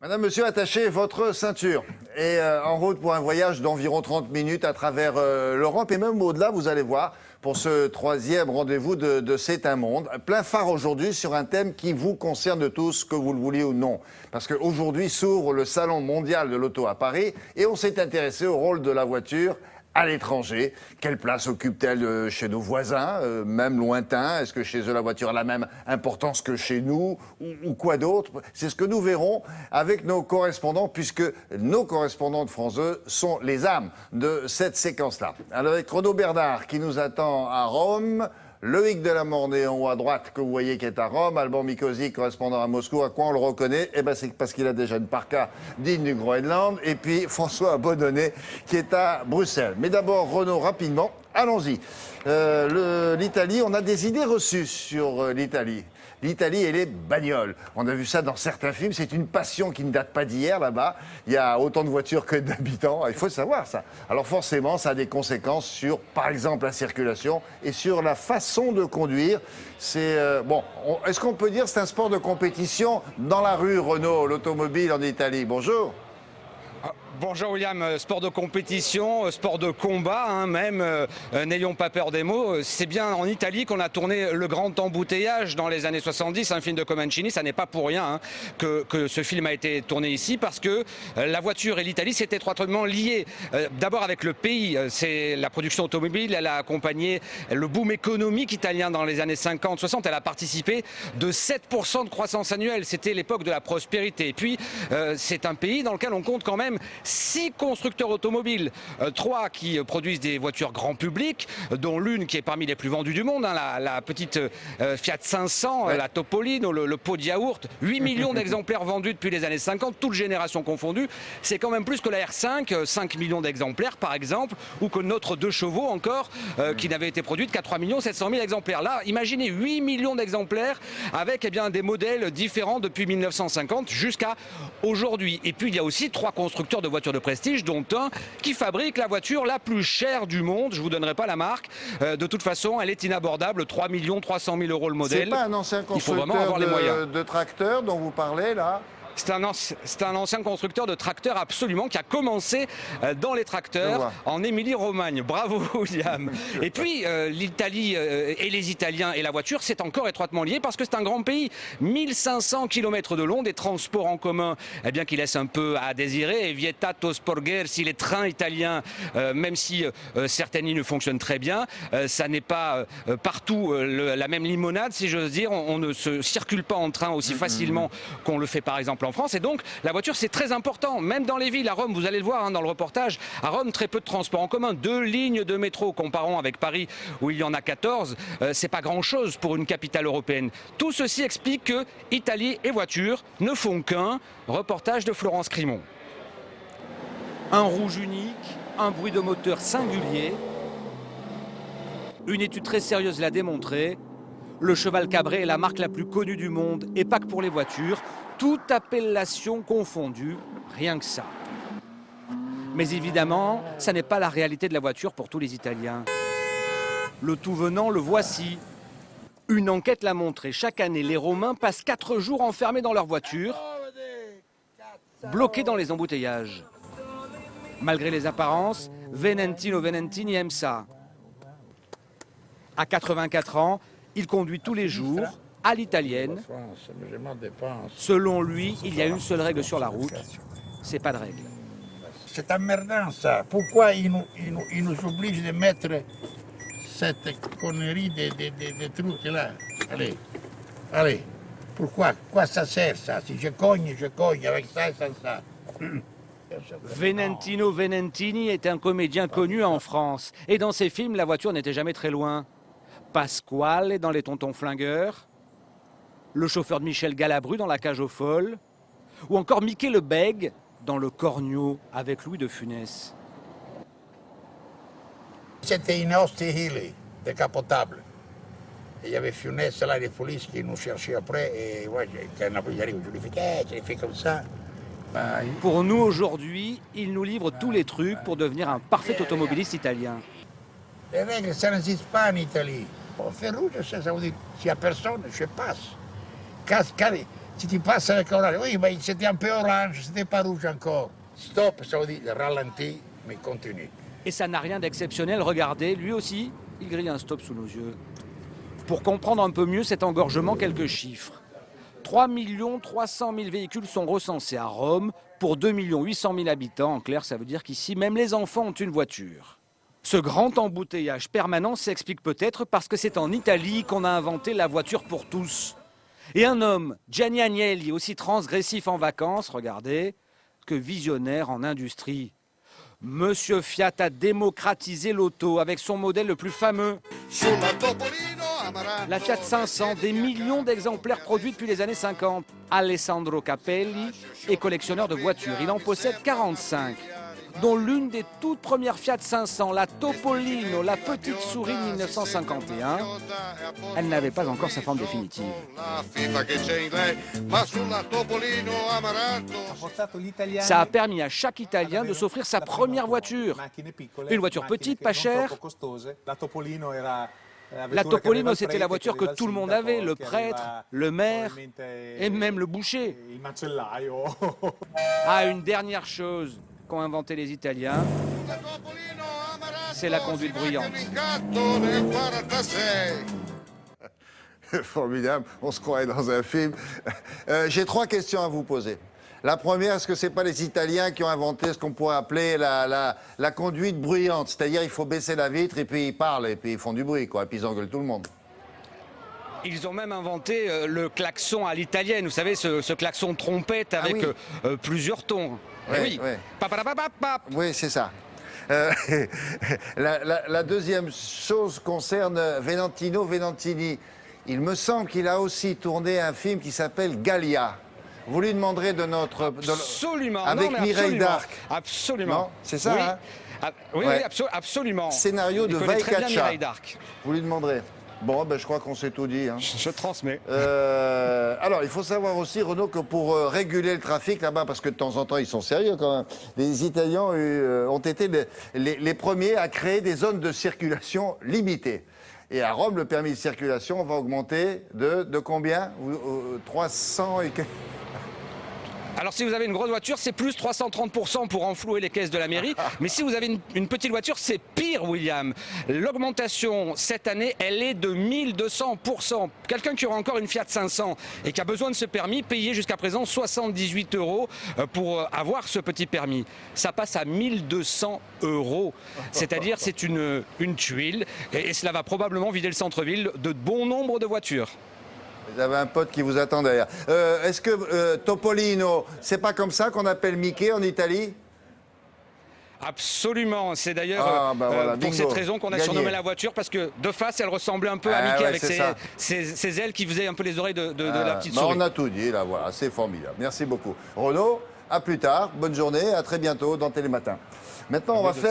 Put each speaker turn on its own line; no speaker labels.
Madame, monsieur, attachez votre ceinture. Et en route pour un voyage d'environ 30 minutes à travers l'Europe et même au-delà, vous allez voir, pour ce troisième rendez-vous de C'est un monde. Plein phare aujourd'hui sur un thème qui vous concerne tous, que vous le vouliez ou non. Parce qu'aujourd'hui s'ouvre le Salon mondial de l'auto à Paris et on s'est intéressé au rôle de la voiture à l'étranger. Quelle place occupe-t-elle chez nos voisins, même lointains? Est-ce que chez eux la voiture a la même importance que chez nous ou quoi d'autre? C'est ce que nous verrons avec nos correspondants, puisque nos correspondants de France 2 sont les âmes de cette séquence-là. Alors avec Renaud Bernard qui nous attend à Rome, Loïc Delamornay en haut à droite, que vous voyez qui est à Rome, Alban Mikosi, correspondant à Moscou. À quoi on le reconnaît? Eh ben, c'est parce qu'il a déjà une parka digne du Groenland. Et puis François Abandonné qui est à Bruxelles. Mais d'abord, Renaud, rapidement, allons-y. L'Italie, on a des idées reçues sur l'Italie. L'Italie et les bagnoles. On a vu ça dans certains films. C'est une passion qui ne date pas d'hier là-bas. Il y a autant de voitures que d'habitants. Il faut savoir ça. Alors forcément, ça a des conséquences sur, par exemple, la circulation et sur la façon de conduire. C'est bon. Est-ce qu'on peut dire que c'est un sport de compétition dans la rue, Renault, l'automobile en Italie? Bonjour.
Bonjour William, sport de compétition, sport de combat, même, n'ayons pas peur des mots. C'est bien en Italie qu'on a tourné Le Grand Embouteillage dans les années 70, un film de Comencini. Ça n'est pas pour rien que ce film a été tourné ici, parce que la voiture et l'Italie, c'est étroitement lié. D'abord avec le pays, c'est la production automobile, elle a accompagné le boom économique italien dans les années 50-60. Elle a participé de 7% de croissance annuelle. C'était l'époque de la prospérité. Et puis, c'est un pays dans lequel on compte quand même 6 constructeurs automobiles, 3 qui produisent des voitures grand public, dont l'une qui est parmi les plus vendues du monde, la petite Fiat 500, ouais. La Topolino, le pot de yaourt, 8 millions d'exemplaires vendus depuis les années 50, toutes générations confondues. C'est quand même plus que la R5, 5 millions d'exemplaires par exemple, ou que notre 2 chevaux encore, qui n'avait été produite qu'à 3 700 000 exemplaires. Là, imaginez 8 millions d'exemplaires avec des modèles différents depuis 1950 jusqu'à aujourd'hui. Et puis il y a aussi 3 constructeurs de voitures de prestige, dont un qui fabrique la voiture la plus chère du monde. Je ne vous donnerai pas la marque. De toute façon, elle est inabordable. 3 300 000 € le modèle.
C'est pas un ancien constructeur de tracteurs dont vous parlez là?
C'est un ancien constructeur de tracteurs, absolument, qui a commencé dans les tracteurs en Émilie-Romagne. Bravo William. Et puis l'Italie et les Italiens et la voiture, c'est encore étroitement lié parce que c'est un grand pays. 1500 km de long, des transports en commun qui laissent un peu à désirer. Et vietato sporgersi, les trains italiens, même si certaines lignes fonctionnent très bien, ça n'est pas partout la même limonade, si j'ose dire. On ne se circule pas en train aussi facilement qu'on le fait par exemple en France, et donc la voiture c'est très important, même dans les villes. À Rome, vous allez le voir dans le reportage, à Rome très peu de transports en commun, 2 lignes de métro, comparons avec Paris où il y en a 14, c'est pas grand chose pour une capitale européenne. Tout ceci explique que Italie et voiture ne font qu'un. Reportage de Florence Crimon. Un rouge unique, un bruit de moteur singulier, une étude très sérieuse l'a démontré. Le cheval cabré est la marque la plus connue du monde, et pas que pour les voitures, toute appellation confondue, rien que ça. Mais évidemment, ça n'est pas la réalité de la voiture pour tous les Italiens. Le tout venant, le voici. Une enquête l'a montré. Chaque année, les Romains passent 4 jours enfermés dans leur voiture, bloqués dans les embouteillages. Malgré les apparences, Venantini aime ça. À 84 ans, il conduit tous les jours, à l'italienne. Selon lui, il y a une seule règle sur la route, c'est pas de règle.
C'est emmerdant ça. Pourquoi ils nous obligent de mettre cette connerie de trucs là? Allez. Pourquoi? Quoi ça sert ça? Si je cogne avec ça et sans ça.
Venantini est un comédien connu en France. Et dans ses films, la voiture n'était jamais très loin. Pasquale dans Les Tontons Flingueurs, le chauffeur de Michel Galabru dans La Cage aux Folles, ou encore Mickey le Bègue dans Le Cornio avec Louis de Funès.
C'était une Hilly décapotable. Et il y avait Funès là, les polices qui nous cherchaient après, et ouais, j'arrive, je lui fais, je l'ai fait comme ça.
Pour nous aujourd'hui, il nous livre tous les trucs pour devenir un parfait automobiliste italien.
Les règles, ça n'existe pas en Italie. Bon, feu rouge, ça veut dire, s'il n'y a personne, je passe. si tu passes avec orange, oui, mais c'était un peu orange, c'était pas rouge encore. Stop, ça veut dire ralenti, mais continue.
Et ça n'a rien d'exceptionnel, regardez, lui aussi, il grille un stop sous nos yeux. Pour comprendre un peu mieux cet engorgement, quelques chiffres. 3 300 000 véhicules sont recensés à Rome pour 2 800 000 habitants. En clair, ça veut dire qu'ici, même les enfants ont une voiture. Ce grand embouteillage permanent s'explique peut-être parce que c'est en Italie qu'on a inventé la voiture pour tous. Et un homme, Gianni Agnelli, aussi transgressif en vacances, regardez, que visionnaire en industrie. Monsieur Fiat a démocratisé l'auto avec son modèle le plus fameux. La Fiat 500, des millions d'exemplaires produits depuis les années 50. Alessandro Capelli est collectionneur de voitures. Il en possède 45, dont l'une des toutes premières Fiat 500, la Topolino, la petite souris de 1951. Elle n'avait pas encore sa forme définitive. Ça a permis à chaque Italien de s'offrir sa première voiture. Une voiture petite, pas chère. La Topolino, c'était la voiture que tout le monde avait, le prêtre, le maire et même le boucher. Ah, une dernière chose qu'ont inventé les Italiens, c'est la conduite bruyante.
Formidable, on se croirait dans un film. J'ai 3 questions à vous poser. La première, est-ce que ce n'est pas les Italiens qui ont inventé ce qu'on pourrait appeler la conduite bruyante? C'est-à-dire il faut baisser la vitre et puis ils parlent et puis ils font du bruit, quoi, et puis ils engueulent tout le monde.
Ils ont même inventé le klaxon à l'italienne, vous savez, ce klaxon trompette avec plusieurs tons.
Ouais,
oui,
ouais.
Papapapapap.
Oui, c'est ça. La deuxième chose concerne Valentino Valentini. Il me semble qu'il a aussi tourné un film qui s'appelle Gallia. Vous lui demanderez de notre...
Absolument.
Avec Mireille d'Arc.
Absolument.
Non, c'est ça,
oui.
hein?
Oui,
Ouais.
oui, absolument.
Scénario de
Il connaît très bien
Vaikaccia.
Mireille d'Arc.
Vous lui demanderez. Bon, ben, je crois qu'on s'est tout dit. Hein.
Je transmets.
Alors, il faut savoir aussi, Renaud, que pour réguler le trafic là-bas, parce que de temps en temps, ils sont sérieux quand même, les Italiens ont été les premiers à créer des zones de circulation limitées. Et à Rome, le permis de circulation va augmenter de combien 300 et...
Alors si vous avez une grosse voiture, c'est plus 330% pour enflouer les caisses de la mairie. Mais si vous avez une petite voiture, c'est pire, William. L'augmentation cette année, elle est de 1200%. Quelqu'un qui aura encore une Fiat 500 et qui a besoin de ce permis, payait jusqu'à présent 78 € pour avoir ce petit permis. Ça passe à 1200 €. C'est-à-dire c'est une tuile et cela va probablement vider le centre-ville de bon nombre de voitures.
Vous avez un pote qui vous attend derrière. Est-ce que Topolino, c'est pas comme ça qu'on appelle Mickey en Italie?
Absolument, c'est d'ailleurs
voilà,
pour cette raison qu'on a
gagné.
surnommé la voiture, parce que de face elle ressemblait un peu à Mickey, avec ses ailes qui faisaient un peu les oreilles de la petite souris.
On a tout dit, là, voilà, c'est formidable. Merci beaucoup. Renaud, à plus tard, bonne journée, à très bientôt dans Télématin. Maintenant, on va faire...